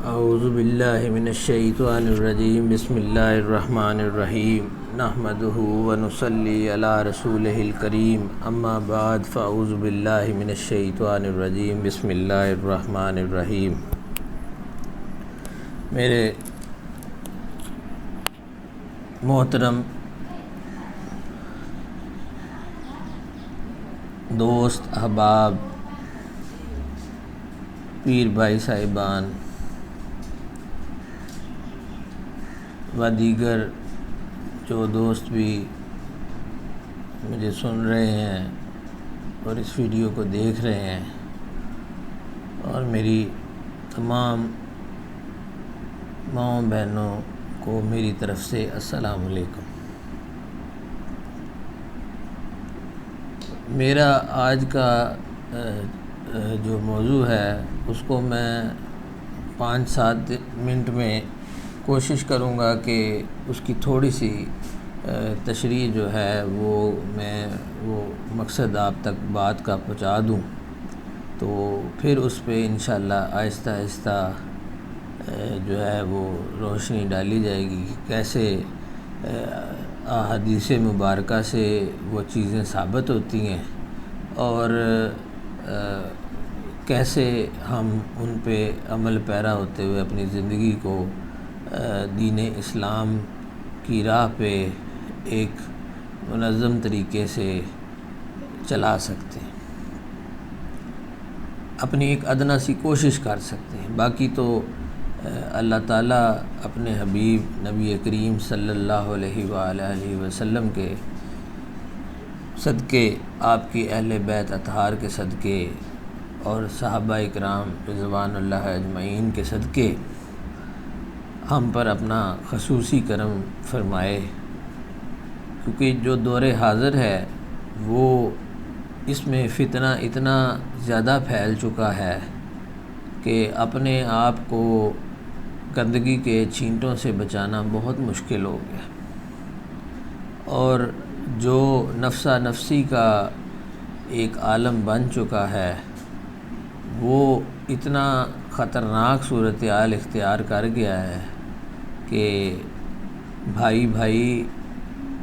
اعوذ باللہ من الشیطان الرجیم بسم اللہ الرحمن الرحیم نحمدہ ونصلی علی رسولہ الکریم اما بعد فاعوذ باللہ من الشیطان الرجیم بسم اللہ الرحمن الرحیم۔ میرے محترم دوست احباب پیر بھائی صاحبان و دیگر جو دوست بھی مجھے سن رہے ہیں اور اس ویڈیو کو دیکھ رہے ہیں، اور میری تمام ماؤں بہنوں کو میری طرف سے السلام علیکم۔ میرا آج کا جو موضوع ہے اس کو میں 5-7 منٹ میں کوشش کروں گا کہ اس کی تھوڑی سی تشریح جو ہے میں وہ مقصد آپ تک بات کا پہنچا دوں، تو پھر اس پہ انشاءاللہ آہستہ آہستہ جو ہے وہ روشنی ڈالی جائے گی کہ کیسے احادیث مبارکہ سے وہ چیزیں ثابت ہوتی ہیں اور کیسے ہم ان پہ عمل پیرا ہوتے ہوئے اپنی زندگی کو دین اسلام کی راہ پہ ایک منظم طریقے سے چلا سکتے ہیں، اپنی ایک ادنا سی کوشش کر سکتے ہیں۔ باقی تو اللہ تعالیٰ اپنے حبیب نبی کریم صلی اللہ علیہ وآلہ وسلم کے صدقے، آپ کی اہل بیت اطہار کے صدقے اور صحابہ اکرام رضوان اللہ اجمعین کے صدقے ہم پر اپنا خصوصی کرم فرمائے، کیونکہ جو دور حاضر ہے وہ اس میں فتنہ اتنا زیادہ پھیل چکا ہے کہ اپنے آپ کو گندگی کے چھینٹوں سے بچانا بہت مشکل ہو گیا، اور جو نفسا نفسی کا ایک عالم بن چکا ہے وہ اتنا خطرناک صورتحال اختیار کر گیا ہے کہ بھائی بھائی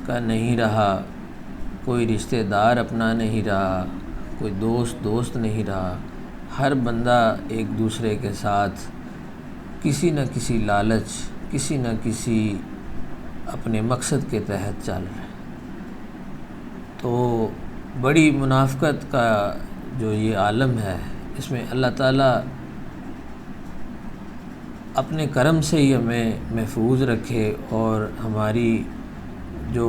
کا نہیں رہا، کوئی رشتہ دار اپنا نہیں رہا، کوئی دوست نہیں رہا، ہر بندہ ایک دوسرے کے ساتھ کسی نہ کسی لالچ، کسی نہ کسی اپنے مقصد کے تحت چل رہا ہے۔ تو بڑی منافقت کا جو یہ عالم ہے، اس میں اللہ تعالیٰ اپنے کرم سے ہی ہمیں محفوظ رکھے اور ہماری جو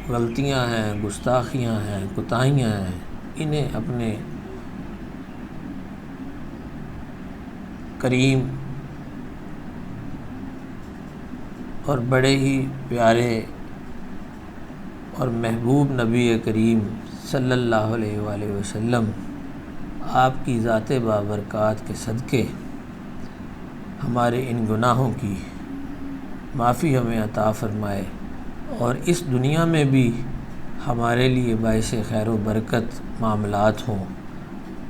غلطیاں ہیں، گستاخیاں ہیں، کوتاہیاں ہیں، انہیں اپنے کریم اور بڑے ہی پیارے اور محبوب نبی کریم صلی اللہ علیہ وآلہ وسلم آپ کی ذات بابرکات کے صدقے ہمارے ان گناہوں کی معافی ہمیں عطا فرمائے، اور اس دنیا میں بھی ہمارے لیے باعث خیر و برکت معاملات ہوں،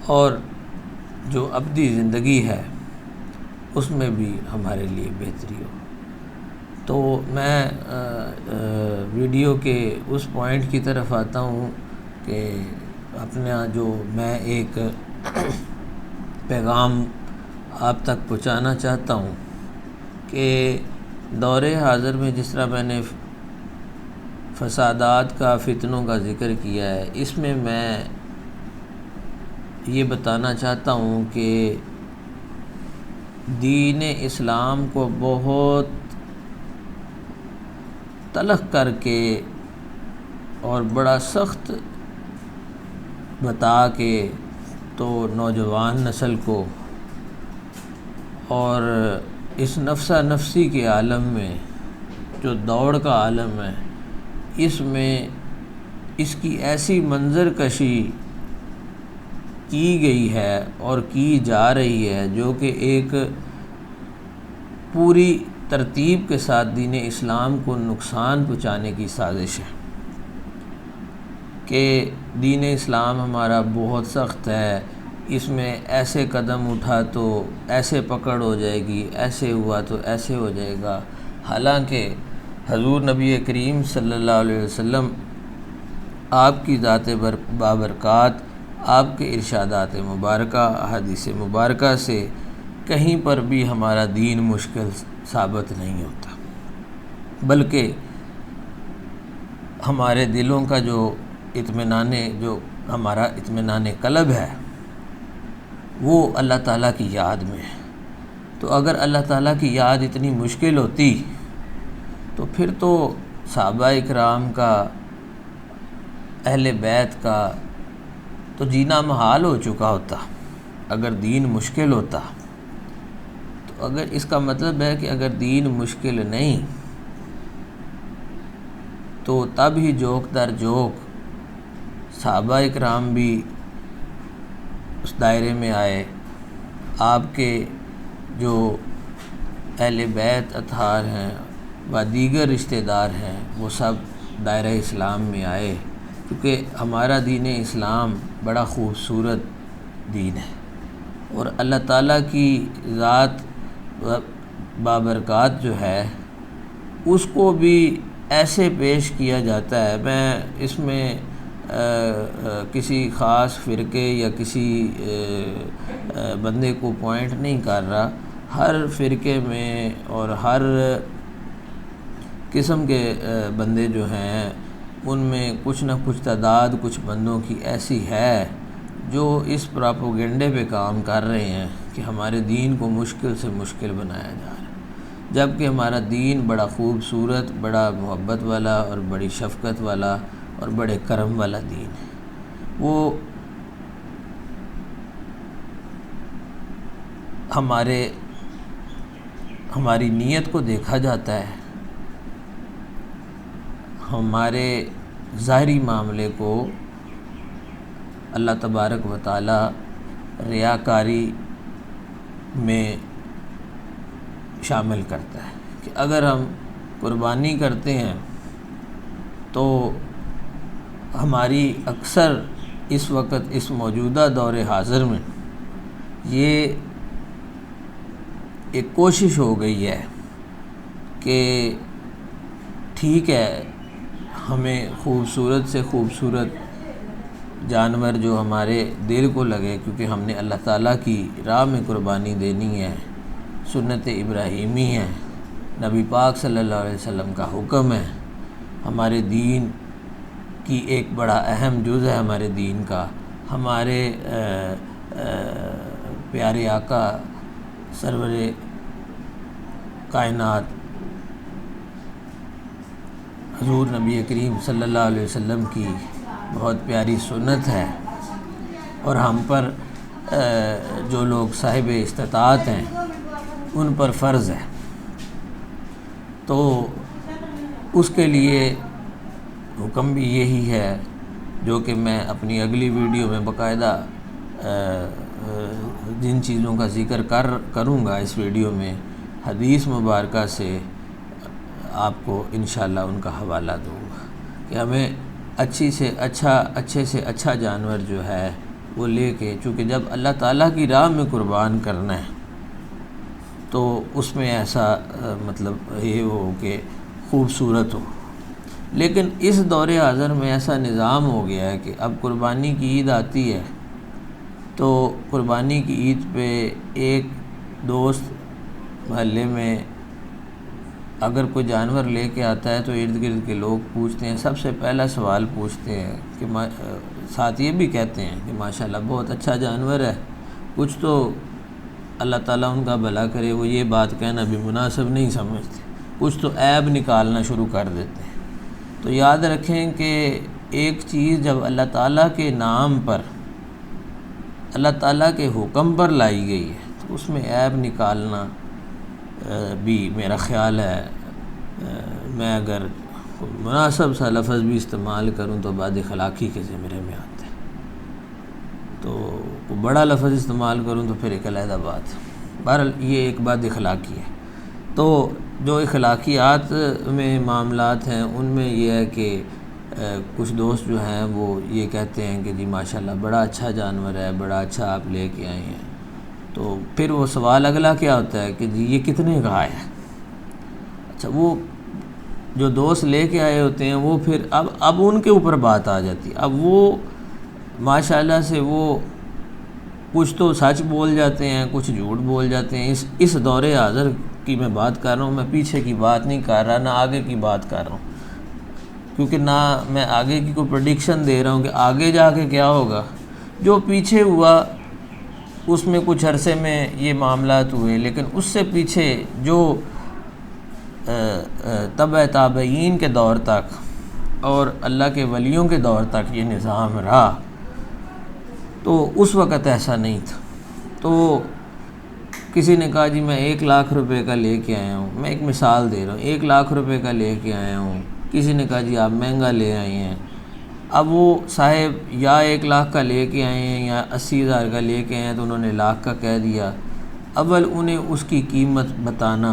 اور جو ابدی زندگی ہے اس میں بھی ہمارے لیے بہتری ہو۔ تو میں ویڈیو کے اس پوائنٹ کی طرف آتا ہوں کہ اپنا جو میں ایک پیغام آپ تک پہنچانا چاہتا ہوں کہ دور حاضر میں جس طرح میں نے فسادات کا، فتنوں کا ذکر کیا ہے، اس میں یہ بتانا چاہتا ہوں کہ دین اسلام کو بہت تلخ کر کے اور بڑا سخت بتا کے تو نوجوان نسل کو اور اس نفسا نفسی کے عالم میں جو دوڑ کا عالم ہے، اس میں اس کی ایسی منظر کشی کی گئی ہے اور کی جا رہی ہے جو کہ ایک پوری ترتیب کے ساتھ دین اسلام کو نقصان پہنچانے کی سازش ہے، کہ دین اسلام ہمارا بہت سخت ہے، اس میں ایسے قدم اٹھا تو ایسے پکڑ ہو جائے گی، ایسے ہوا تو ایسے ہو جائے گا، حالانکہ حضور نبی کریم صلی اللہ علیہ وسلم آپ کی ذات بابرکات، آپ کے ارشادات مبارکہ، احادیث مبارکہ سے کہیں پر بھی ہمارا دین مشکل ثابت نہیں ہوتا، بلکہ ہمارے دلوں کا جو ہمارا اطمینان قلب ہے وہ اللہ تعالیٰ کی یاد میں ہے۔ تو اگر اللہ تعالیٰ کی یاد اتنی مشکل ہوتی تو پھر تو صحابہ اکرام کا، اہل بیت کا تو جینا محال ہو چکا ہوتا اگر دین مشکل ہوتا۔ تو اگر اس کا مطلب ہے کہ اگر دین مشکل نہیں تو تب ہی جوک در جوک صحابہ اکرام بھی اس دائرے میں آئے، آپ کے جو اہل بیت اطہار ہیں و دیگر رشتہ دار ہیں وہ سب دائرہ اسلام میں آئے، کیونکہ ہمارا دین اسلام بڑا خوبصورت دین ہے، اور اللہ تعالیٰ کی ذات بابرکات جو ہے اس کو بھی ایسے پیش کیا جاتا ہے۔ میں اس میں کسی خاص فرقے یا کسی بندے کو پوائنٹ نہیں کر رہا، ہر فرقے میں اور ہر قسم کے بندے جو ہیں ان میں کچھ نہ کچھ تعداد کچھ بندوں کی ایسی ہے جو اس پراپوگنڈے پہ کام کر رہے ہیں کہ ہمارے دین کو مشکل سے مشکل بنایا جا رہا ہے، جبکہ ہمارا دین بڑا خوبصورت، بڑا محبت والا اور بڑی شفقت والا اور بڑے کرم والا دین ہے۔ وہ ہماری نیت کو دیکھا جاتا ہے، ہمارے ظاہری معاملے کو اللہ تبارک و تعالی ریاکاری میں شامل کرتا ہے کہ اگر ہم قربانی کرتے ہیں تو ہماری اکثر اس وقت اس موجودہ دور حاضر میں یہ ایک کوشش ہو گئی ہے کہ ٹھیک ہے ہمیں خوبصورت سے خوبصورت جانور جو ہمارے دل کو لگے، کیونکہ ہم نے اللہ تعالیٰ کی راہ میں قربانی دینی ہے، سنت ابراہیمی ہے، نبی پاک صلی اللہ علیہ وسلم کا حکم ہے، ہمارے دین کی ایک بڑا اہم جز ہے ہمارے دین کا، ہمارے پیارے آقا سرور کائنات حضور نبی کریم صلی اللہ علیہ وسلم کی بہت پیاری سنت ہے، اور ہم پر جو لوگ صاحب استطاعت ہیں ان پر فرض ہے۔ تو اس کے لیے حکم بھی یہی ہے، جو کہ میں اپنی اگلی ویڈیو میں باقاعدہ جن چیزوں کا ذکر کروں گا اس ویڈیو میں حدیث مبارکہ سے آپ کو انشاءاللہ ان کا حوالہ دوں گا کہ ہمیں اچھے سے اچھا جانور جو ہے وہ لے کے، چونکہ جب اللہ تعالیٰ کی راہ میں قربان کرنا ہے تو اس میں ایسا مطلب یہ ہو کہ خوبصورت ہو۔ لیکن اس دور حاضر میں ایسا نظام ہو گیا ہے کہ اب قربانی کی عید آتی ہے تو قربانی کی عید پہ ایک دوست محلے میں اگر کوئی جانور لے کے آتا ہے تو ارد گرد کے لوگ پوچھتے ہیں، سب سے پہلا سوال پوچھتے ہیں کہ ساتھ یہ بھی کہتے ہیں کہ ماشاءاللہ بہت اچھا جانور ہے، کچھ تو اللہ تعالیٰ ان کا بھلا کرے وہ یہ بات کہنا بھی مناسب نہیں سمجھتے، کچھ تو عیب نکالنا شروع کر دیتے ہیں۔ تو یاد رکھیں کہ ایک چیز جب اللہ تعالیٰ کے نام پر، اللہ تعالیٰ کے حکم پر لائی گئی ہے تو اس میں عیب نکالنا بھی میرا خیال ہے، میں اگر مناسب سا لفظ بھی استعمال کروں تو بد اخلاقی کے زمرے میں آتا ہے، تو بڑا لفظ استعمال کروں تو پھر ایک علیحدہ بات۔ بہرحال یہ ایک بد اخلاقی ہے۔ تو جو اخلاقیات میں معاملات ہیں ان میں یہ ہے کہ کچھ دوست جو ہیں وہ یہ کہتے ہیں کہ جی ماشاءاللہ بڑا اچھا جانور ہے، بڑا اچھا آپ لے کے آئے ہیں، تو پھر وہ سوال اگلا کیا ہوتا ہے کہ جی یہ کتنے کا ہے؟ اچھا، وہ جو دوست لے کے آئے ہوتے ہیں وہ پھر اب ان کے اوپر بات آ جاتی ہے۔ اب وہ ماشاءاللہ سے وہ کچھ تو سچ بول جاتے ہیں، کچھ جھوٹ بول جاتے ہیں۔ اس دور حاضر کی میں بات کر رہا ہوں، میں پیچھے کی بات نہیں کر رہا، نہ آگے کی بات کر رہا ہوں، کیونکہ نہ میں آگے کی کوئی پریڈکشن دے رہا ہوں کہ آگے جا کے کیا ہوگا۔ جو پیچھے ہوا اس میں کچھ عرصے میں یہ معاملات ہوئے، لیکن اس سے پیچھے جو تبع تابعین کے دور تک اور اللہ کے ولیوں کے دور تک یہ نظام رہا، تو اس وقت ایسا نہیں تھا۔ تو کسی نے کہا جی میں 1,00,000 روپے کا لے کے آیا ہوں، میں ایک مثال دے رہا ہوں، 1,00,000 روپے کا لے کے آیا ہوں۔ کسی نے کہا جی آپ مہنگا لے آئے ہیں۔ اب وہ صاحب یا 1,00,000 کا لے کے آئے ہیں یا 80,000 کا لے کے آئے ہیں، تو انہوں نے لاکھ کا کہہ دیا۔ اول انہیں اس کی قیمت بتانا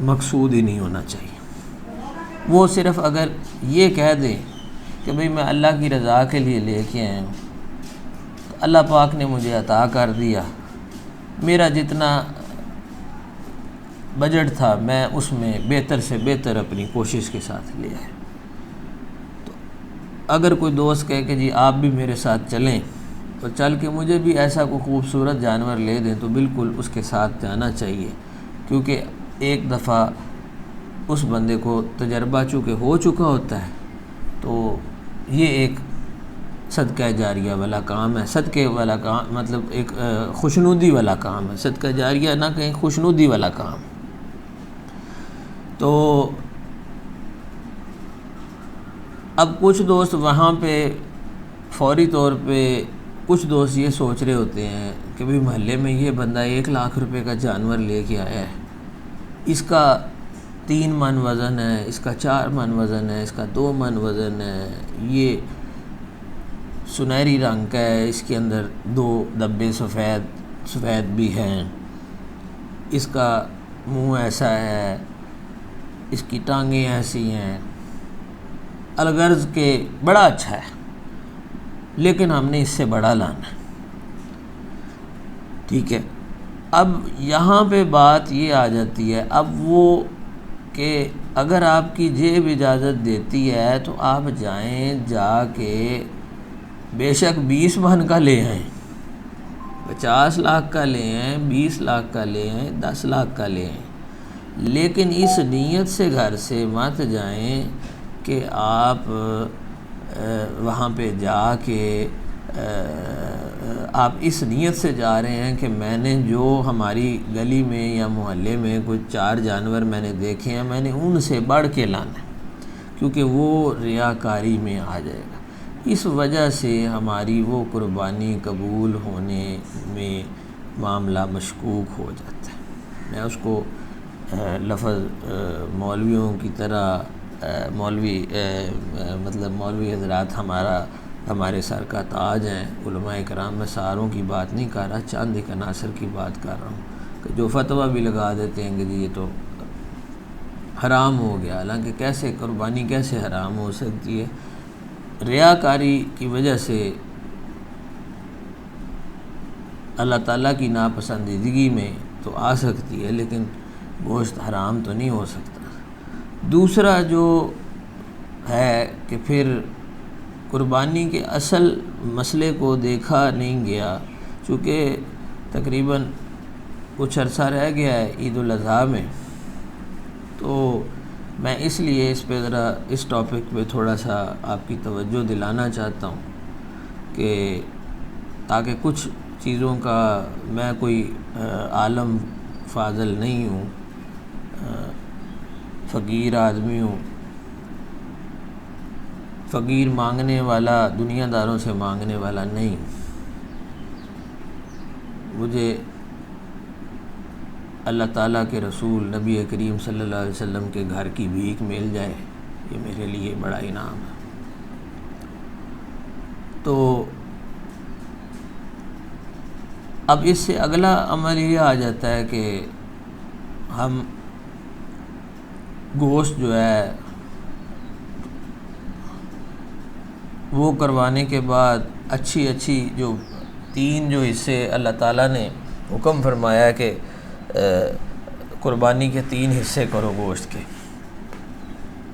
مقصود ہی نہیں ہونا چاہیے۔ وہ صرف اگر یہ کہہ دیں کہ بھئی میں اللہ کی رضا کے لیے لے کے آیا ہوں، تو اللہ پاک نے مجھے عطا کر دیا، میرا جتنا بجٹ تھا میں اس میں بہتر سے بہتر اپنی کوشش کے ساتھ لے آیا۔ تو اگر کوئی دوست کہے کہ جی آپ بھی میرے ساتھ چلیں، تو چل کے مجھے بھی ایسا کوئی خوبصورت جانور لے دیں، تو بالکل اس کے ساتھ جانا چاہیے، کیونکہ ایک دفعہ اس بندے کو تجربہ چونکہ ہو چکا ہوتا ہے، تو یہ ایک صدقہ جاریہ والا کام ہے۔ صدقے والا کام مطلب ایک خوشنودی والا کام ہے، صدقہ جاریہ نہ کہیں، خوشنودی والا کام۔ تو اب کچھ دوست وہاں پہ فوری طور پہ کچھ دوست یہ سوچ رہے ہوتے ہیں کہ بھئی محلے میں یہ بندہ 1,00,000 روپے کا جانور لے کے آیا ہے، اس کا 3 من وزن ہے، اس کا 4 من وزن ہے، اس کا 2 من وزن ہے، یہ سنہری رنگ کا ہے، اس کے اندر 2 دبے سفید بھی ہیں، اس کا منہ ایسا ہے، اس کی ٹانگیں ایسی ہیں، الغرض کہ بڑا اچھا ہے، لیکن ہم نے اس سے بڑا لانا ہے۔ ٹھیک ہے، اب یہاں پہ بات یہ آ جاتی ہے، اب وہ کہ اگر آپ کی جیب اجازت دیتی ہے تو آپ جائیں، جا کے بے شک 20 من کا لے آئیں، 50 لاکھ کا لے آئیں، 20 لاکھ کا لے آئیں، 10 لاکھ کا لے آئیں، لیکن اس نیت سے گھر سے مت جائیں کہ آپ وہاں پہ جا کے آپ اس نیت سے جا رہے ہیں کہ میں نے جو ہماری گلی میں یا محلے میں کچھ 4 جانور میں نے دیکھے ہیں، میں نے ان سے بڑھ کے لانا ہے، کیونکہ وہ ریاکاری میں آ جائے گا۔ اس وجہ سے ہماری وہ قربانی قبول ہونے میں معاملہ مشکوک ہو جاتا ہے۔ میں اس کو لفظ مولویوں کی طرح مولوی حضرات ہمارے سر کا تاج ہیں، علماء کرام، میں ساروں کی بات نہیں کر رہا، چند ایک عناصر کی بات کر رہا ہوں، کہ جو فتویٰ بھی لگا دیتے ہیں کہ جی یہ تو حرام ہو گیا، حالانکہ کیسے قربانی کیسے حرام ہو سکتی ہے؟ ریاکاری کی وجہ سے اللہ تعالیٰ کی ناپسندیدگی میں تو آ سکتی ہے، لیکن گوشت حرام تو نہیں ہو سکتا۔ دوسرا جو ہے کہ پھر قربانی کے اصل مسئلے کو دیکھا نہیں گیا، چونکہ تقریباً کچھ عرصہ رہ گیا ہے عید الاضحیٰ میں، تو میں اس لیے اس پہ ذرا اس ٹاپک پہ تھوڑا سا آپ کی توجہ دلانا چاہتا ہوں، کہ تاکہ کچھ چیزوں کا میں کوئی عالم فاضل نہیں ہوں، فقیر آدمی ہوں، فقیر مانگنے والا، دنیا داروں سے مانگنے والا نہیں، مجھے اللہ تعالیٰ کے رسول نبی کریم صلی اللہ علیہ وسلم کے گھر کی بھیک مل جائے، یہ میرے لیے بڑا انعام ہے۔ تو اب اس سے اگلا عمل یہ آ جاتا ہے کہ ہم گوشت جو ہے وہ کروانے کے بعد اچھی جو تین جو حصے اللہ تعالیٰ نے حکم فرمایا کہ قربانی کے 3 حصے کرو گوشت کے،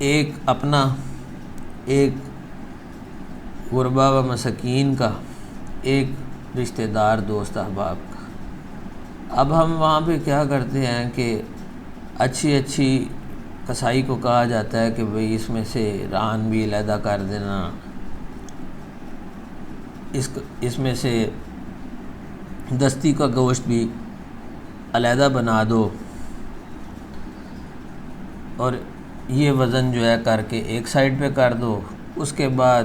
ایک اپنا، ایک غربا و مساکین کا، ایک رشتہ دار دوست احباب کا۔ اب ہم وہاں پہ کیا کرتے ہیں کہ اچھی کسائی کو کہا جاتا ہے کہ بھئی اس میں سے ران بھی علیحدہ کر دینا، اس میں سے دستی کا گوشت بھی علیحدہ بنا دو، اور یہ وزن جو ہے کر کے ایک سائڈ پہ کر دو، اس کے بعد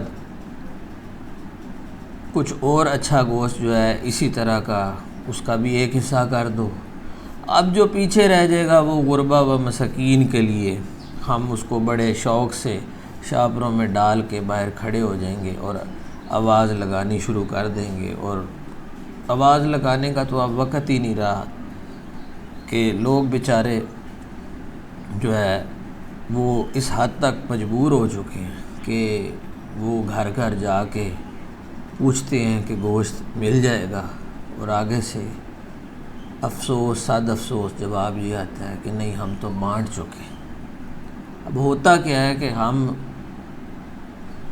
کچھ اور اچھا گوشت جو ہے اسی طرح کا اس کا بھی ایک حصہ کر دو۔ اب جو پیچھے رہ جائے گا وہ غربا و مساکین کے لیے ہم اس کو بڑے شوق سے شاپروں میں ڈال کے باہر کھڑے ہو جائیں گے اور آواز لگانی شروع کر دیں گے، اور آواز لگانے کا تو اب وقت ہی نہیں رہا کہ لوگ بیچارے جو ہے وہ اس حد تک مجبور ہو چکے ہیں کہ وہ گھر گھر جا کے پوچھتے ہیں کہ گوشت مل جائے گا، اور آگے سے افسوس صد افسوس جواب یہ آتا ہے کہ نہیں، ہم تو بانٹ چکے ہیں۔ اب ہوتا کیا ہے کہ ہم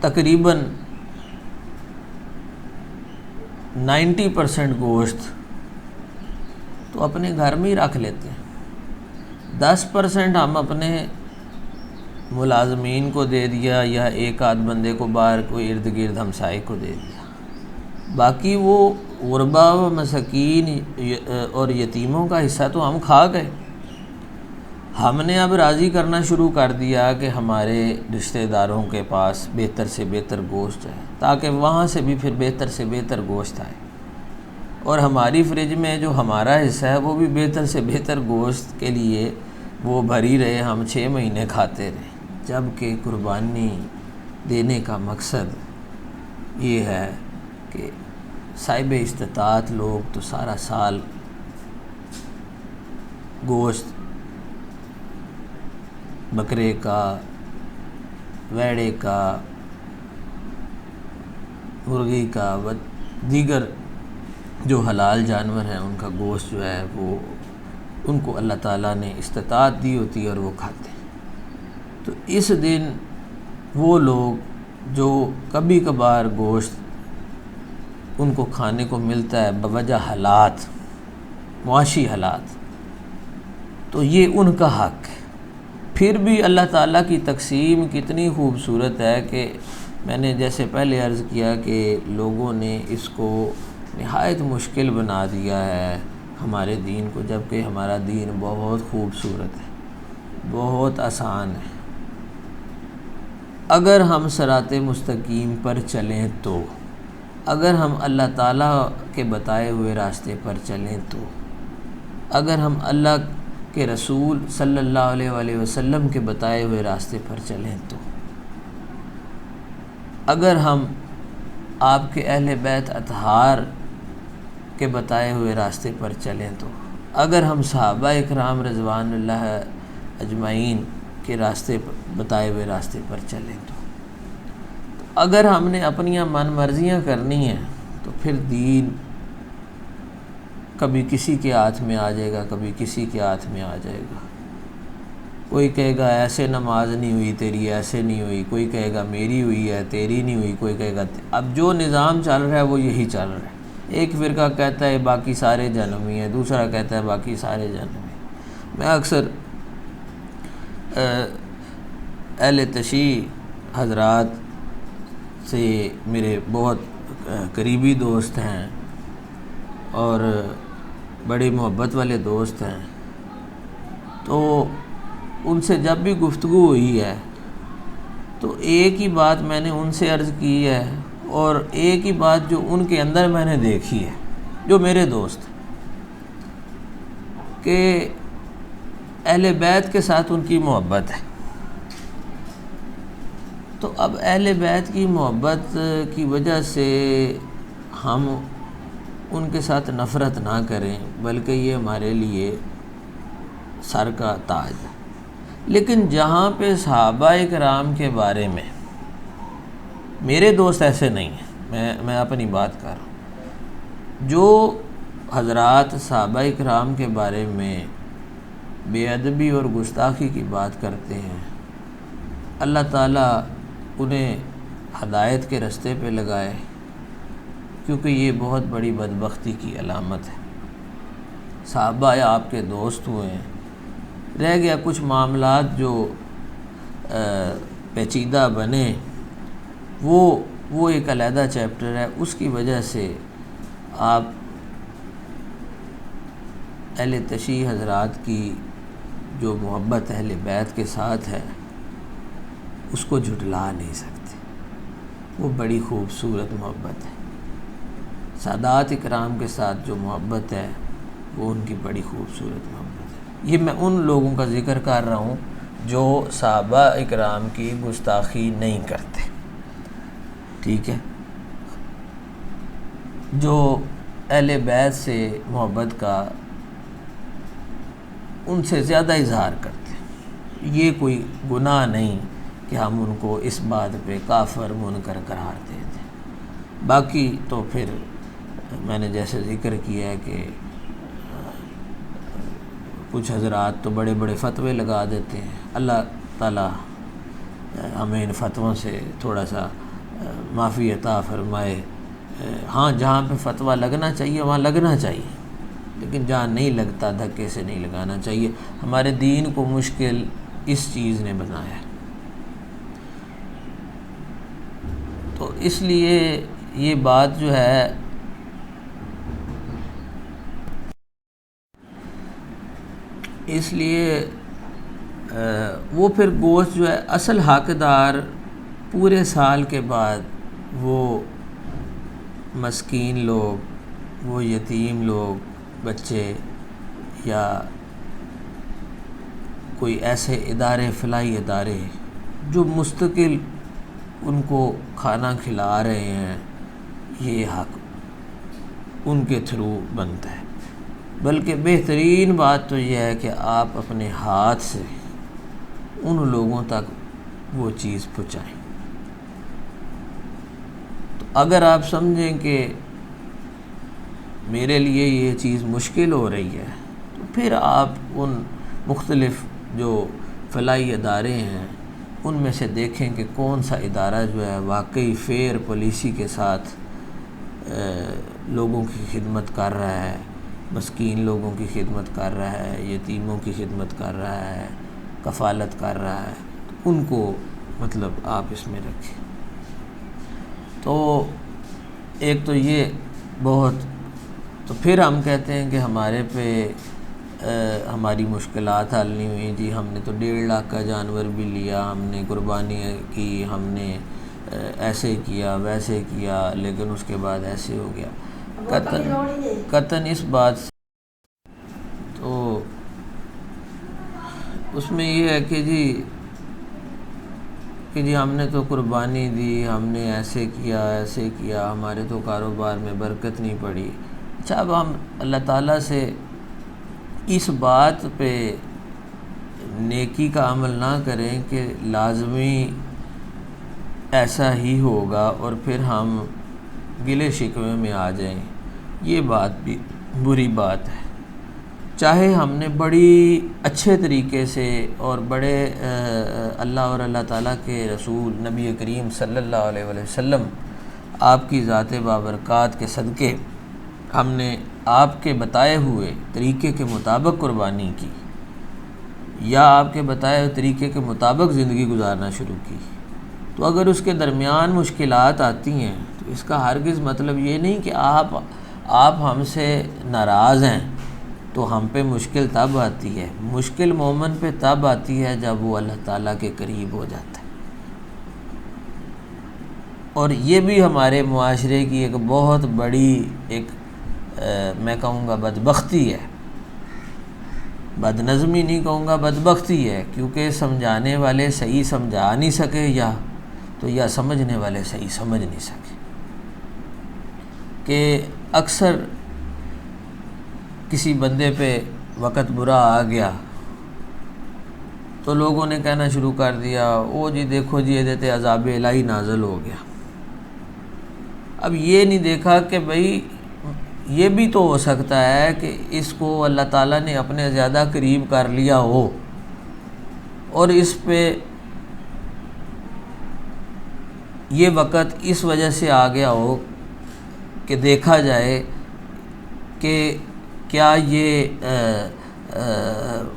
تقریباً 90% گوشت تو اپنے گھر میں ہی رکھ لیتے ہیں، 10% ہم اپنے ملازمین کو دے دیا یا ایک آدھ بندے کو باہر کوئی ارد گرد ہمسائے کو دے دیا، باقی وہ غربا و مساکین اور یتیموں کا حصہ تو ہم کھا گئے۔ ہم نے اب راضی کرنا شروع کر دیا کہ ہمارے رشتہ داروں کے پاس بہتر سے بہتر گوشت ہے، تاکہ وہاں سے بھی پھر بہتر سے بہتر گوشت آئے، اور ہماری فریج میں جو ہمارا حصہ ہے وہ بھی بہتر سے بہتر گوشت کے لیے وہ بھری رہے، ہم 6 مہینے کھاتے رہے، جبکہ قربانی دینے کا مقصد یہ ہے کہ صاحب استطاعت لوگ تو سارا سال گوشت بکرے کا، ویڑے کا، مرغی کا و دیگر جو حلال جانور ہیں ان کا گوشت جو ہے وہ ان کو اللہ تعالیٰ نے استطاعت دی ہوتی ہے اور وہ کھاتے ہیں۔ تو اس دن وہ لوگ جو کبھی کبھار گوشت ان کو کھانے کو ملتا ہے بوجہ حالات، معاشی حالات، تو یہ ان کا حق ہے۔ پھر بھی اللہ تعالیٰ کی تقسیم کتنی خوبصورت ہے کہ میں نے جیسے پہلے عرض کیا کہ لوگوں نے اس کو نہایت مشکل بنا دیا ہے ہمارے دین کو، جبکہ ہمارا دین بہت خوبصورت ہے، بہت آسان ہے۔ اگر ہم صراط مستقیم پر چلیں تو، اگر ہم اللہ تعالیٰ کے بتائے ہوئے راستے پر چلیں تو، اگر ہم اللہ کے رسول صلی اللہ علیہ وآلہ وسلم کے بتائے ہوئے راستے پر چلیں تو، اگر ہم آپ کے اہل بیت اطہار کے بتائے ہوئے راستے پر چلیں تو، اگر ہم صحابہ اکرام رضوان اللہ اجمعین کے راستے پر بتائے ہوئے راستے پر چلیں تو، اگر ہم نے اپنی من مرضیاں کرنی ہیں تو پھر دین کبھی کسی کے ہاتھ میں آ جائے گا، کبھی کسی کے ہاتھ میں آ جائے گا۔ کوئی کہے گا ایسے نماز نہیں ہوئی تیری، ایسے نہیں ہوئی، کوئی کہے گا میری ہوئی ہے تیری نہیں ہوئی، کوئی کہے گا اب جو نظام چل رہا ہے وہ یہی چل رہا ہے۔ ایک فرقہ کہتا ہے باقی سارے جہنمی ہیں، دوسرا کہتا ہے باقی سارے جہنمی ہیں۔ میں اکثر اہل تشیع حضرات سے، میرے بہت قریبی دوست ہیں اور بڑی محبت والے دوست ہیں، تو ان سے جب بھی گفتگو ہوئی ہے تو ایک ہی بات میں نے ان سے عرض کی ہے، اور ایک ہی بات جو ان کے اندر میں نے دیکھی ہے، جو میرے دوست، کہ اہل بیت کے ساتھ ان کی محبت ہے۔ تو اب اہل بیت کی محبت کی وجہ سے ہم ان کے ساتھ نفرت نہ کریں، بلکہ یہ ہمارے لیے سر کا تاج ہے۔ لیکن جہاں پہ صحابہ کرام کے بارے میں میرے دوست ایسے نہیں ہیں، میں اپنی بات کر رہا ہوں۔ جو حضرات صحابہ اکرام کے بارے میں بے ادبی اور گستاخی کی بات کرتے ہیں، اللہ تعالیٰ انہیں ہدایت کے رستے پہ لگائے، کیونکہ یہ بہت بڑی بدبختی کی علامت ہے۔ صحابہ آپ کے دوست ہوئے ہیں، رہ گیا کچھ معاملات جو پیچیدہ بنے، وہ ایک علیحدہ چیپٹر ہے، اس کی وجہ سے آپ اہل تشیع حضرات کی جو محبت اہل بیت کے ساتھ ہے اس کو جھٹلا نہیں سکتے۔ وہ بڑی خوبصورت محبت ہے۔ سادات اکرام کے ساتھ جو محبت ہے وہ ان کی بڑی خوبصورت محبت ہے۔ یہ میں ان لوگوں کا ذکر کر رہا ہوں جو صحابہ اکرام کی گستاخی نہیں کرتے، ٹھیک ہے، جو اہل بیت سے محبت کا ان سے زیادہ اظہار کرتے ہیں۔ یہ کوئی گناہ نہیں کہ ہم ان کو اس بات پہ کافر منکر قرار دیتے ہیں۔ باقی تو پھر میں نے جیسے ذکر کیا ہے کہ کچھ حضرات تو بڑے بڑے فتوے لگا دیتے ہیں، اللہ تعالیٰ ہمیں ان فتووں سے تھوڑا سا معافی عطا فرمائے۔ ہاں، جہاں پہ فتویٰ لگنا چاہیے وہاں لگنا چاہیے، لیکن جہاں نہیں لگتا دھکے سے نہیں لگانا چاہیے۔ ہمارے دین کو مشکل اس چیز نے بنایا ہے، تو اس لیے یہ بات جو ہے اس لیے وہ پھر گوشت جو ہے اصل حقدار پورے سال کے بعد وہ مسکین لوگ، وہ یتیم لوگ، بچے، یا کوئی ایسے ادارے، فلاحی ادارے جو مستقل ان کو کھانا کھلا رہے ہیں، یہ حق ان کے تھرو بنتا ہے۔ بلکہ بہترین بات تو یہ ہے کہ آپ اپنے ہاتھ سے ان لوگوں تک وہ چیز پہنچائیں۔ تو اگر آپ سمجھیں کہ میرے لیے یہ چیز مشکل ہو رہی ہے، تو پھر آپ ان مختلف جو فلاحی ادارے ہیں ان میں سے دیکھیں کہ کون سا ادارہ جو ہے واقعی فیئر پالیسی کے ساتھ لوگوں کی خدمت کر رہا ہے، مسکین لوگوں کی خدمت کر رہا ہے، یتیموں کی خدمت کر رہا ہے، کفالت کر رہا ہے، ان کو مطلب آپ اس میں رکھیں۔ تو ایک تو یہ بہت، تو پھر ہم کہتے ہیں کہ ہمارے پہ ہماری مشکلات حل نہیں ہوئی، جی ہم نے تو 1.5 لاکھ کا جانور بھی لیا، ہم نے قربانی کی، ہم نے ایسے کیا ویسے کیا، لیکن اس کے بعد ایسے ہو گیا۔ قطعاً اس بات سے تو اس میں یہ ہے کہ جی ہم نے تو قربانی دی، ہم نے ایسے کیا، ہمارے تو کاروبار میں برکت نہیں پڑی۔ اچھا، اب ہم اللہ تعالیٰ سے اس بات پہ نیکی کا عمل نہ کریں کہ لازمی ایسا ہی ہوگا اور پھر ہم گلے شکوے میں آ جائیں، یہ بات بھی بری بات ہے۔ چاہے ہم نے بڑی اچھے طریقے سے اور بڑے اللہ اور اللہ تعالیٰ کے رسول نبی کریم صلی اللہ علیہ وسلم آپ کی ذات بابرکات کے صدقے ہم نے آپ کے بتائے ہوئے طریقے کے مطابق قربانی کی، یا آپ کے بتائے ہوئے طریقے کے مطابق زندگی گزارنا شروع کی، تو اگر اس کے درمیان مشکلات آتی ہیں تو اس کا ہرگز مطلب یہ نہیں کہ آپ ہم سے ناراض ہیں، تو ہم پہ مشکل تب آتی ہے، مشکل مومن پہ تب آتی ہے جب وہ اللہ تعالیٰ کے قریب ہو جاتا ہے۔ اور یہ بھی ہمارے معاشرے کی ایک بہت بڑی میں کہوں گا بدبختی ہے، بد نظمی نہیں کہوں گا، بدبختی ہے، کیونکہ سمجھانے والے صحیح سمجھا نہیں سکے، یا سمجھنے والے صحیح سمجھ نہیں سکے۔ کہ اکثر کسی بندے پہ وقت برا آ گیا تو لوگوں نے کہنا شروع کر دیا، او جی دیکھو جی یہ تے عذاب الہی نازل ہو گیا، اب یہ نہیں دیکھا کہ بھئی یہ بھی تو ہو سکتا ہے کہ اس کو اللہ تعالیٰ نے اپنے زیادہ قریب کر لیا ہو اور اس پہ یہ وقت اس وجہ سے آ گیا ہو کہ دیکھا جائے کہ کیا یہ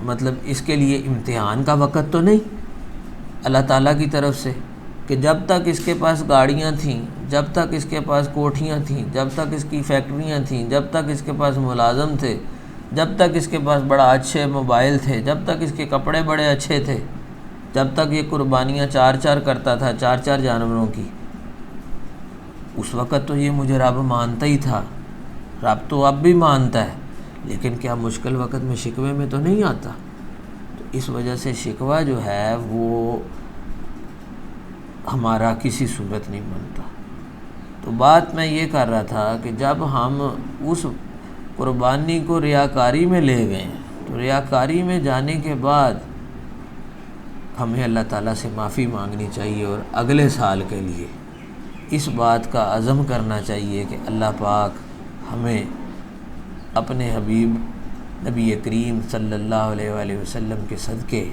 مطلب اس کے لیے امتحان کا وقت تو نہیں اللہ تعالیٰ کی طرف سے، کہ جب تک اس کے پاس گاڑیاں تھیں، جب تک اس کے پاس کوٹھیاں تھیں، جب تک اس کی فیکٹریاں تھیں، جب تک اس کے پاس ملازم تھے، جب تک اس کے پاس بڑا اچھے موبائل تھے، جب تک اس کے کپڑے بڑے اچھے تھے، جب تک یہ قربانیاں چار کرتا تھا، چار جانوروں کی، اس وقت تو یہ مجھے رب مانتا ہی تھا، رب تو اب بھی مانتا ہے، لیکن کیا مشکل وقت میں شکوے میں تو نہیں آتا؟ تو اس وجہ سے شکوہ جو ہے وہ ہمارا کسی صورت نہیں بنتا۔ تو بات میں یہ کر رہا تھا کہ جب ہم اس قربانی کو ریاکاری میں لے گئے تو ریاکاری میں جانے کے بعد ہمیں اللہ تعالیٰ سے معافی مانگنی چاہیے اور اگلے سال کے لیے اس بات کا عزم کرنا چاہیے کہ اللہ پاک ہمیں اپنے حبیب نبی کریم صلی اللہ علیہ وآلہ وسلم کے صدقے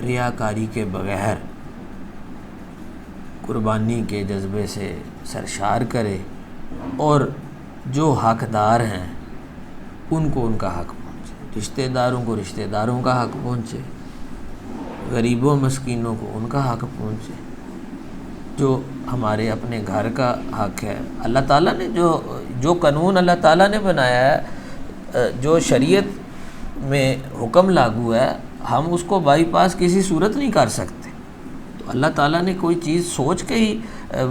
ریاکاری کے بغیر قربانی کے جذبے سے سرشار کرے اور جو حقدار ہیں ان کو ان کا حق پہنچے، رشتہ داروں کو رشتہ داروں کا حق پہنچے، غریبوں مسکینوں کو ان کا حق پہنچے، جو ہمارے اپنے گھر کا حق ہے۔ اللہ تعالیٰ نے جو قانون اللہ تعالیٰ نے بنایا ہے، جو شریعت میں حکم لاگو ہے، ہم اس کو بائی پاس کسی صورت نہیں کر سکتے۔ تو اللہ تعالیٰ نے کوئی چیز سوچ کے ہی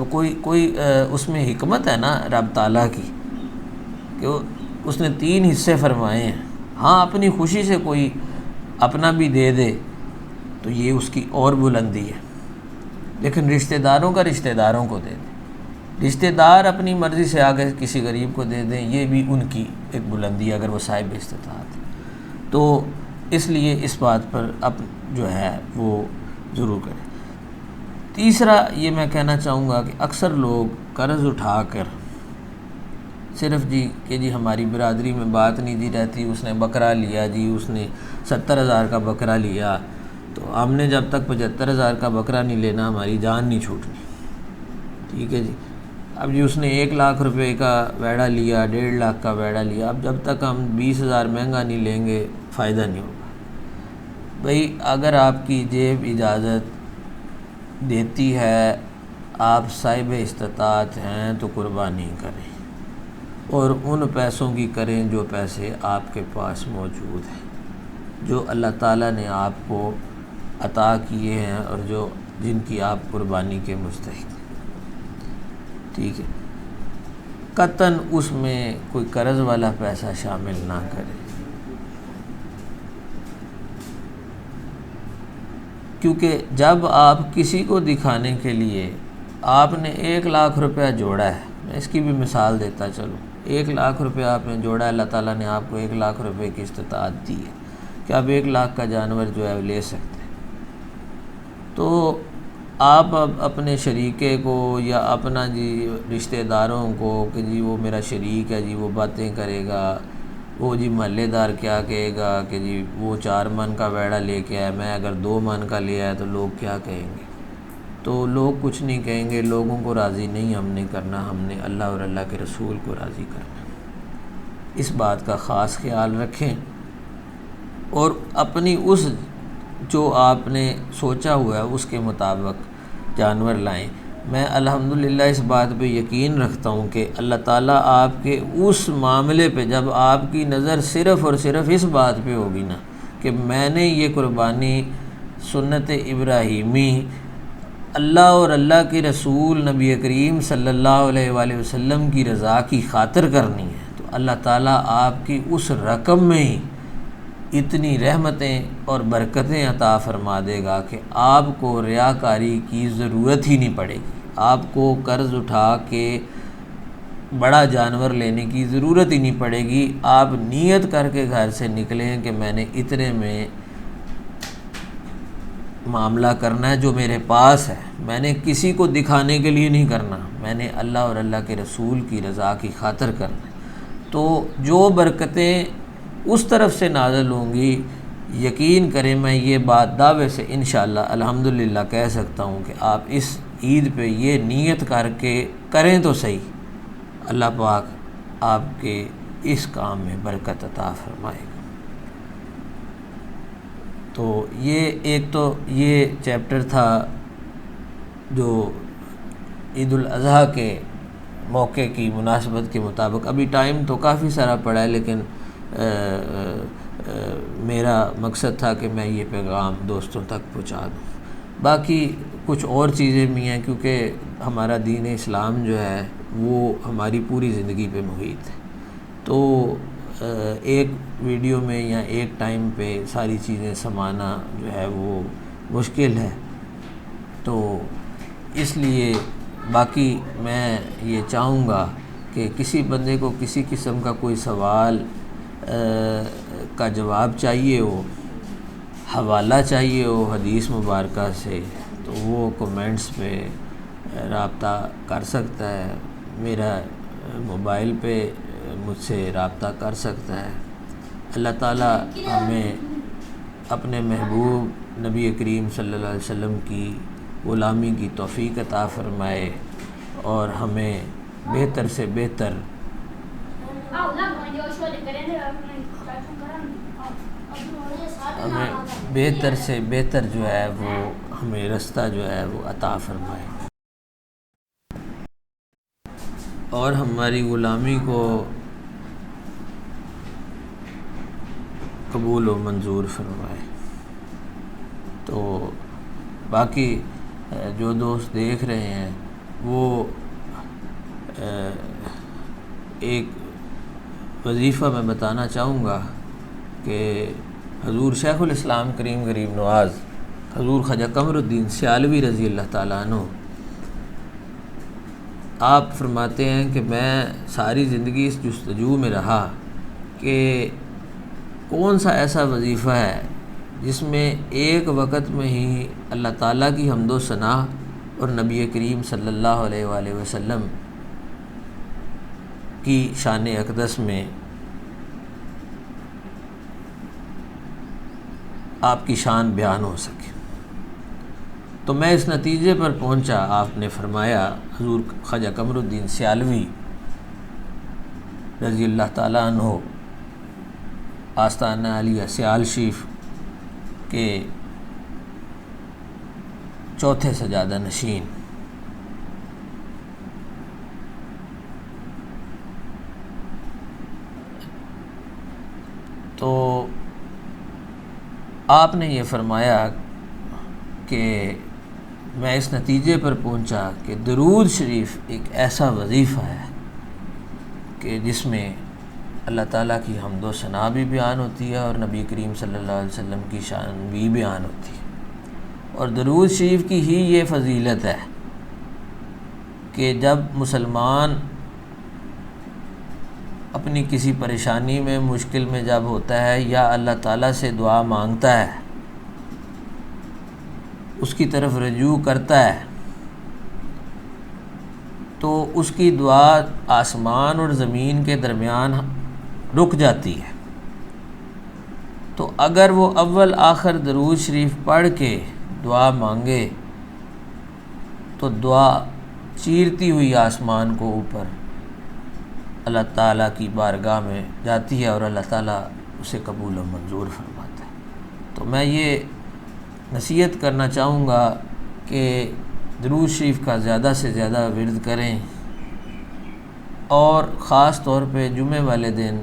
کوئی اس میں حکمت ہے نا رب تعالیٰ کی، کہ اس نے 3 حصے فرمائے ہیں۔ ہاں اپنی خوشی سے کوئی اپنا بھی دے دے تو یہ اس کی اور بلندی ہے، لیکن رشتہ داروں کا رشتہ داروں کو دے دیں، رشتہ دار اپنی مرضی سے آگے کسی غریب کو دے دیں، یہ بھی ان کی ایک بلندی ہے اگر وہ صاحب استطاعت ہے۔ تو اس لیے اس بات پر اب جو ہے وہ ضرور کریں۔ تیسرا یہ میں کہنا چاہوں گا کہ اکثر لوگ قرض اٹھا کر صرف کہ ہماری برادری میں بات نہیں دی رہتی، اس نے بکرا لیا جی، اس نے 70,000 کا بکرا لیا، تو ہم نے جب تک 75,000 کا بکرا نہیں لینا ہماری جان نہیں چھوٹنی، ٹھیک ہے جی۔ اب جی اس نے 1 لاکھ روپے کا ویڑا لیا، 1.5 لاکھ کا ویڑا لیا، اب جب تک ہم 20,000 مہنگا نہیں لیں گے فائدہ نہیں ہوگا۔ بھئی اگر آپ کی جیب اجازت دیتی ہے، آپ صاحب استطاعت ہیں تو قربانی کریں اور ان پیسوں کی کریں جو پیسے آپ کے پاس موجود ہیں، جو اللہ تعالیٰ نے آپ کو عطا کیے ہیں اور جن کی آپ قربانی کے مستحق ہیں، ٹھیک ہے۔ قطعاً اس میں کوئی قرض والا پیسہ شامل نہ کریں، کیونکہ جب آپ کسی کو دکھانے کے لیے آپ نے 1 لاکھ روپیہ جوڑا ہے، میں اس کی بھی مثال دیتا چلوں، 1 لاکھ روپیہ آپ نے جوڑا ہے، اللہ تعالیٰ نے آپ کو 1 لاکھ روپے کی استطاعت دی ہے کہ آپ 1 لاکھ کا جانور جو ہے لے سکتے ہیں، تو آپ اب اپنے شریکے کو یا اپنا جی رشتہ داروں کو کہ جی وہ میرا شریک ہے جی، وہ باتیں کرے گا، وہ جی محلے دار کیا کہے گا کہ جی وہ 4 من کا ویڑا لے کے آیا، میں اگر 2 من کا لے آیا تو لوگ کیا کہیں گے؟ تو لوگ کچھ نہیں کہیں گے، لوگوں کو راضی نہیں ہم نے کرنا، ہم نے اللہ اور اللہ کے رسول کو راضی کرنا۔ اس بات کا خاص خیال رکھیں اور اپنی اس جو آپ نے سوچا ہوا ہے اس کے مطابق جانور لائیں۔ میں الحمدللہ اس بات پہ یقین رکھتا ہوں کہ اللہ تعالیٰ آپ کے اس معاملے پہ، جب آپ کی نظر صرف اور صرف اس بات پہ ہوگی نا کہ میں نے یہ قربانی سنت ابراہیمی اللہ اور اللہ کے رسول نبی کریم صلی اللہ علیہ وآلہ وسلم کی رضا کی خاطر کرنی ہے، تو اللہ تعالیٰ آپ کی اس رقم میں ہی اتنی رحمتیں اور برکتیں عطا فرما دے گا کہ آپ کو ریاکاری کی ضرورت ہی نہیں پڑے گی، آپ کو قرض اٹھا کے بڑا جانور لینے کی ضرورت ہی نہیں پڑے گی۔ آپ نیت کر کے گھر سے نکلیں کہ میں نے اتنے میں معاملہ کرنا ہے جو میرے پاس ہے، میں نے کسی کو دکھانے کے لیے نہیں کرنا، میں نے اللہ اور اللہ کے رسول کی رضا کی خاطر کرنا ہے۔ تو جو برکتیں اس طرف سے نازل ہوں گی، یقین کریں میں یہ بات دعوے سے انشاءاللہ الحمدللہ کہہ سکتا ہوں کہ آپ اس عید پہ یہ نیت کر کے کریں تو صحیح، اللہ پاک آپ کے اس کام میں برکت عطا فرمائے گا۔ تو ایک تو یہ چیپٹر تھا جو عید الاضحیٰ کے موقع کی مناسبت کے مطابق۔ ابھی ٹائم تو کافی سارا پڑا ہے، لیکن میرا مقصد تھا کہ میں یہ پیغام دوستوں تک پہنچا دوں۔ باقی کچھ اور چیزیں بھی ہیں، کیونکہ ہمارا دین اسلام جو ہے وہ ہماری پوری زندگی پہ محیط ہے، تو ایک ویڈیو میں یا ایک ٹائم پہ ساری چیزیں سمانا جو ہے وہ مشکل ہے۔ تو اس لیے باقی میں یہ چاہوں گا کہ کسی بندے کو کسی قسم کا کوئی سوال کا جواب چاہیے ہو، حوالہ چاہیے ہو حدیث مبارکہ سے، تو وہ کومنٹس پہ رابطہ کر سکتا ہے، میرا موبائل پہ مجھ سے رابطہ کر سکتا ہے۔ اللہ تعالیٰ ہمیں اپنے محبوب نبی کریم صلی اللہ علیہ وسلم کی غلامی کی توفیق عطا فرمائے، اور ہمیں بہتر سے بہتر جو ہے وہ ہمیں رستہ جو ہے وہ عطا فرمائے، اور ہماری غلامی کو قبول و منظور فرمائے۔ تو باقی جو دوست دیکھ رہے ہیں وہ ایک وظیفہ میں بتانا چاہوں گا کہ حضور شیخ الاسلام کریم غریب نواز حضور خواجہ قمر الدین سیالوی رضی اللہ تعالیٰ عنہ، آپ فرماتے ہیں کہ میں ساری زندگی اس جستجو میں رہا کہ کون سا ایسا وظیفہ ہے جس میں ایک وقت میں ہی اللہ تعالیٰ کی حمد و ثنا اور نبی کریم صلی اللہ علیہ وآلہ وسلم کی شان اقدس میں آپ کی شان بیان ہو سکے۔ تو میں اس نتیجے پر پہنچا، آپ نے فرمایا حضور خواجہ قمر الدین سیالوی رضی اللہ تعالیٰ عنہ آستانہ عالیہ سیال شریف کے چوتھے سجادہ نشین، تو آپ نے یہ فرمایا کہ میں اس نتیجے پر پہنچا کہ درود شریف ایک ایسا وظیفہ ہے کہ جس میں اللہ تعالیٰ کی حمد و ثنا بھی بیان ہوتی ہے اور نبی کریم صلی اللہ علیہ وسلم کی شان بھی بیان ہوتی ہے، اور درود شریف کی ہی یہ فضیلت ہے کہ جب مسلمان اپنی کسی پریشانی میں مشکل میں جب ہوتا ہے یا اللہ تعالیٰ سے دعا مانگتا ہے، اس کی طرف رجوع کرتا ہے، تو اس کی دعا آسمان اور زمین کے درمیان رک جاتی ہے۔ تو اگر وہ اول آخر درود شریف پڑھ کے دعا مانگے تو دعا چیرتی ہوئی آسمان کو اوپر اللہ تعالیٰ کی بارگاہ میں جاتی ہے اور اللہ تعالیٰ اسے قبول و منظور فرماتا ہے۔ تو میں یہ نصیحت کرنا چاہوں گا کہ درود شریف کا زیادہ سے زیادہ ورد کریں، اور خاص طور پہ جمعے والے دن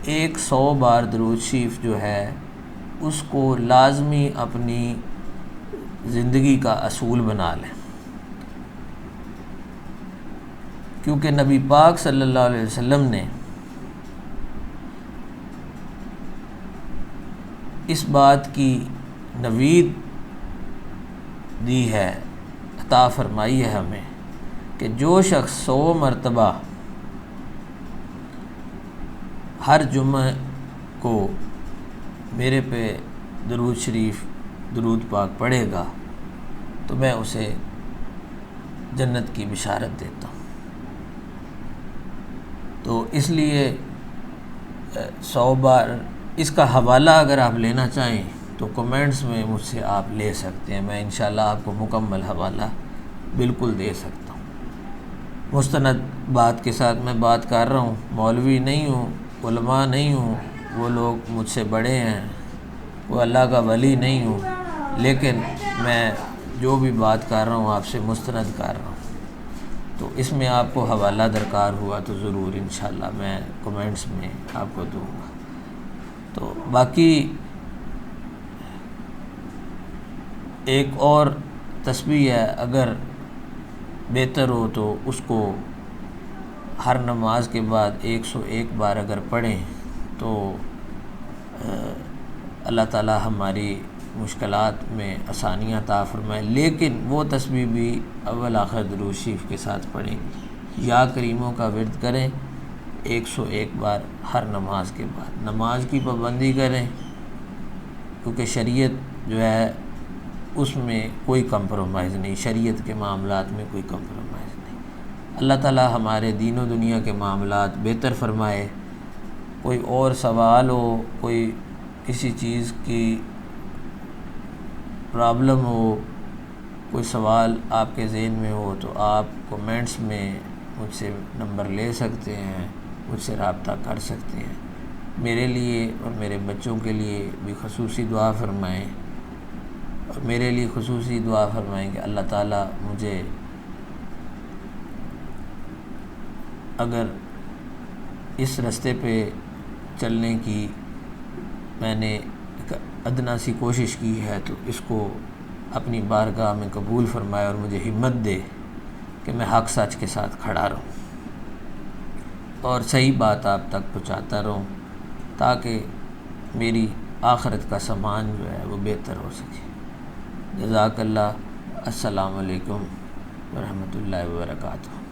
100 بار درود شریف جو ہے اس کو لازمی اپنی زندگی کا اصول بنا لیں، کیونکہ نبی پاک صلی اللہ علیہ وسلم نے اس بات کی نوید دی ہے، عطا فرمائی ہے ہمیں، کہ جو شخص 100 مرتبہ ہر جمعہ کو میرے پہ درود شریف درود پاک پڑھے گا تو میں اسے جنت کی بشارت دیتا ہوں۔ تو اس لیے 100 بار اس کا حوالہ اگر آپ لینا چاہیں تو کمنٹس میں مجھ سے آپ لے سکتے ہیں، میں انشاءاللہ آپ کو مکمل حوالہ بالکل دے سکتا ہوں۔ مستند بات کے ساتھ میں بات کر رہا ہوں، مولوی نہیں ہوں، علماء نہیں ہوں، وہ لوگ مجھ سے بڑے ہیں، وہ اللہ کا ولی نہیں ہوں، لیکن میں جو بھی بات کر رہا ہوں آپ سے مستند کر رہا ہوں۔ تو اس میں آپ کو حوالہ درکار ہوا تو ضرور انشاءاللہ میں کمنٹس میں آپ کو دوں گا۔ تو باقی ایک اور تسبیح ہے، اگر بہتر ہو تو اس کو ہر نماز کے بعد 101 بار اگر پڑھیں تو اللہ تعالی ہماری مشکلات میں آسانیاں عطا فرمائے، لیکن وہ تسبیح بھی اول آخر درود شریف کے ساتھ پڑھیں، یا کریموں کا ورد کریں 101 بار ہر نماز کے بعد۔ نماز کی پابندی کریں، کیونکہ شریعت جو ہے اس میں کوئی کمپرومائز نہیں، شریعت کے معاملات میں کوئی کمپرومائز نہیں۔ اللہ تعالی ہمارے دین و دنیا کے معاملات بہتر فرمائے۔ کوئی اور سوال ہو، کوئی کسی چیز کی پرابلم ہو، کوئی سوال آپ کے ذہن میں ہو تو آپ کومنٹس میں مجھ سے نمبر لے سکتے ہیں، مجھ سے رابطہ کر سکتے ہیں۔ میرے لیے اور میرے بچوں کے لیے بھی خصوصی دعا فرمائیں، اور میرے لیے خصوصی دعا فرمائیں کہ اللہ تعالیٰ مجھے اگر اس راستے پہ چلنے کی میں نے ایک ادنا سی کوشش کی ہے تو اس کو اپنی بارگاہ میں قبول فرمائے، اور مجھے ہمت دے کہ میں حق سچ کے ساتھ کھڑا رہوں اور صحیح بات آپ تک پہنچاتا رہوں، تاکہ میری آخرت کا سامان جو ہے وہ بہتر ہو سکے۔ جزاک اللہ۔ السلام علیکم ورحمۃ اللہ وبرکاتہ۔